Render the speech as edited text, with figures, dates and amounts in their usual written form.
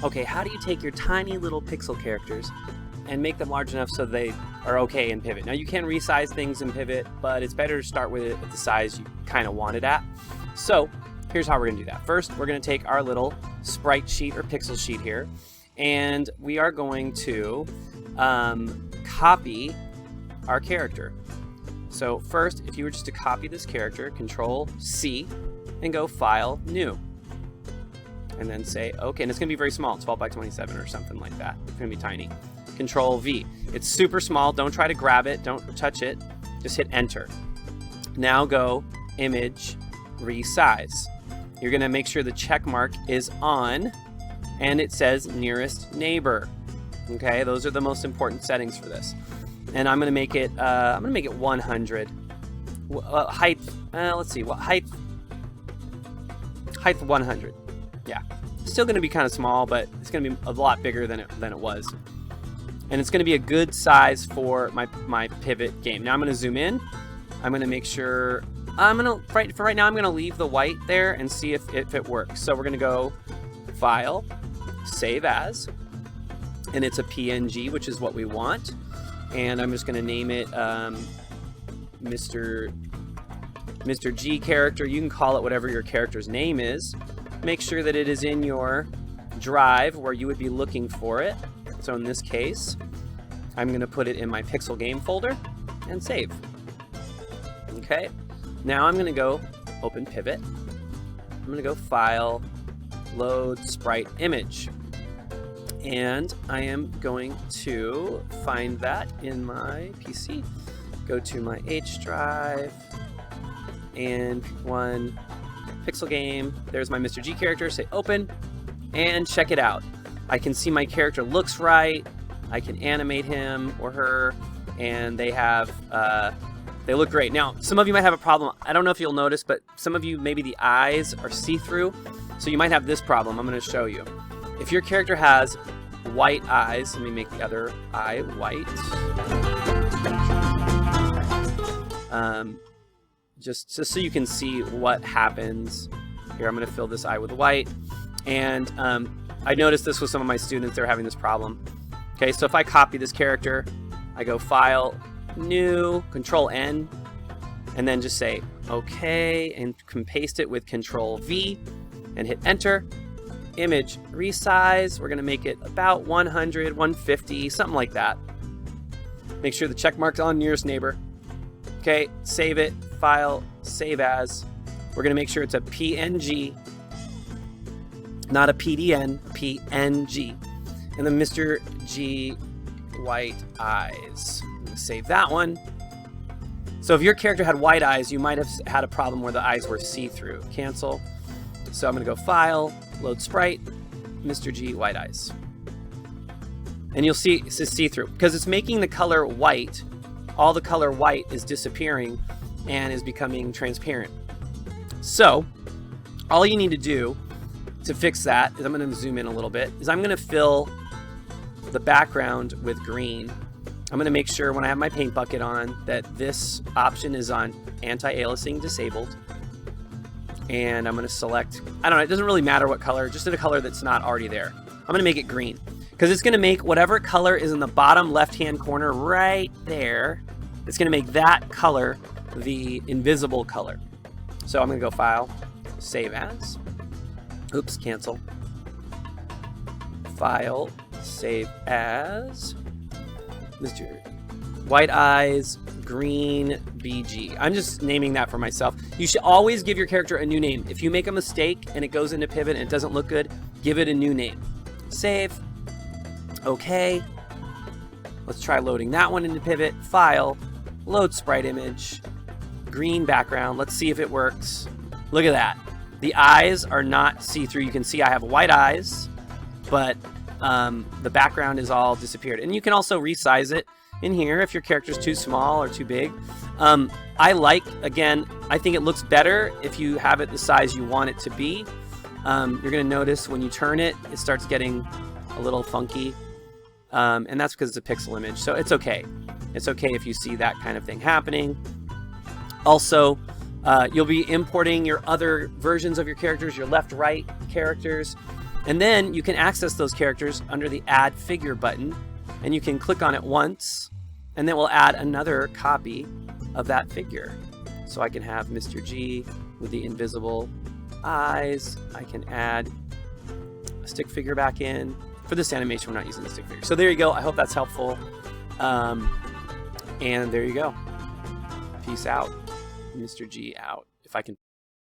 okay, how do you take your tiny little pixel characters and make them large enough so they are okay in Pivot? Now you can resize things in Pivot, but it's better to start with it at the size you kind of want it at. So here's how we're gonna do that. First, we're gonna take our little sprite sheet or pixel sheet here, and we are going to copy our character. So first, if you were just to copy this character, Control C and go File, New. And then say, okay, and it's gonna be very small, 12 by 27 or something like that. It's gonna be tiny. Control V. It's super small, don't try to grab it, don't touch it, just hit Enter. Now go Image, Resize. You're gonna make sure the check mark is on and it says Nearest Neighbor. Okay, those are the most important settings for this. And I'm gonna make it 100. Height, let's see, what height 100. Yeah, still going to be kind of small, but it's going to be a lot bigger than it was. And it's going to be a good size for my Pivot game. Now I'm going to zoom in. I'm going to make sure, for right now, I'm going to leave the white there and see if it works. So we're going to go File, Save As, and it's a PNG, which is what we want. And I'm just going to name it Mr. G character. You can call it whatever your character's name is. Make sure that it is in your drive where you would be looking for it. So in this case, I'm going to put it in my Pixel Game folder and save. Okay, now I'm going to go open Pivot. I'm going to go File, Load Sprite Image. And I am going to find that in my PC. Go to my H drive and one Pixel Game. There's my Mr. G character. Say open and check it out. I can see my character looks right. I can animate him or her, and they look great. Now, some of you might have a problem. I don't know if you'll notice, but some of you, maybe the eyes are see-through, so you might have this problem. I'm going to show you. If your character has white eyes, let me make the other eye white. Just so you can see what happens. Here, I'm going to fill this eye with white. And I noticed this with some of my students. They're having this problem. Okay, so if I copy this character, I go File, New, Control N, and then just say OK, and can paste it with Control V, and hit Enter. Image, resize. We're going to make it about 100, 150, something like that. Make sure the check mark's on Nearest Neighbor. Okay, save it, File, Save As. We're going to make sure it's a PNG, not a PDN, PNG. And then Mr. G white eyes. I'm going to save that one. So if your character had white eyes, you might have had a problem where the eyes were see-through. Cancel. So I'm going to go File, Load Sprite, Mr. G white eyes. And you'll see it says see-through because it's making the color white. All the color white is disappearing and is becoming transparent. So all you need to do to fix that is, I'm going to zoom in a little bit, is I'm going to fill the background with green. I'm going to make sure when I have my paint bucket on that this option is on anti-aliasing disabled. And I'm going to select, I don't know, it doesn't really matter what color, just in a color that's not already there. I'm going to make it green because it's going to make whatever color is in the bottom left-hand corner right there, it's going to make that color the invisible color. So I'm going to go File, Save As. Oops, cancel. File, Save As. Mr. White Eyes, Green BG. I'm just naming that for myself. You should always give your character a new name. If you make a mistake and it goes into Pivot and it doesn't look good, give it a new name. Save. Okay. Let's try loading that one into Pivot. File, Load Sprite Image, green background. Let's see if it works. Look at that. The eyes are not see-through. You can see I have white eyes, but the background is all disappeared. And you can also resize it in here if your character's too small or too big. Again, I think it looks better if you have it the size you want it to be. You're going to notice when you turn it, it starts getting a little funky. And that's because it's a pixel image, so it's okay. It's okay if you see that kind of thing happening. Also, you'll be importing your other versions of your characters, your left-right characters. And then you can access those characters under the Add Figure button, and you can click on it once, and then we'll add another copy of that figure. So I can have Mr. G with the invisible eyes. I can add a stick figure back in. For this animation, we're not using the stick figure. So there you go. I hope that's helpful. And there you go. Peace out. Mr. G out. If I can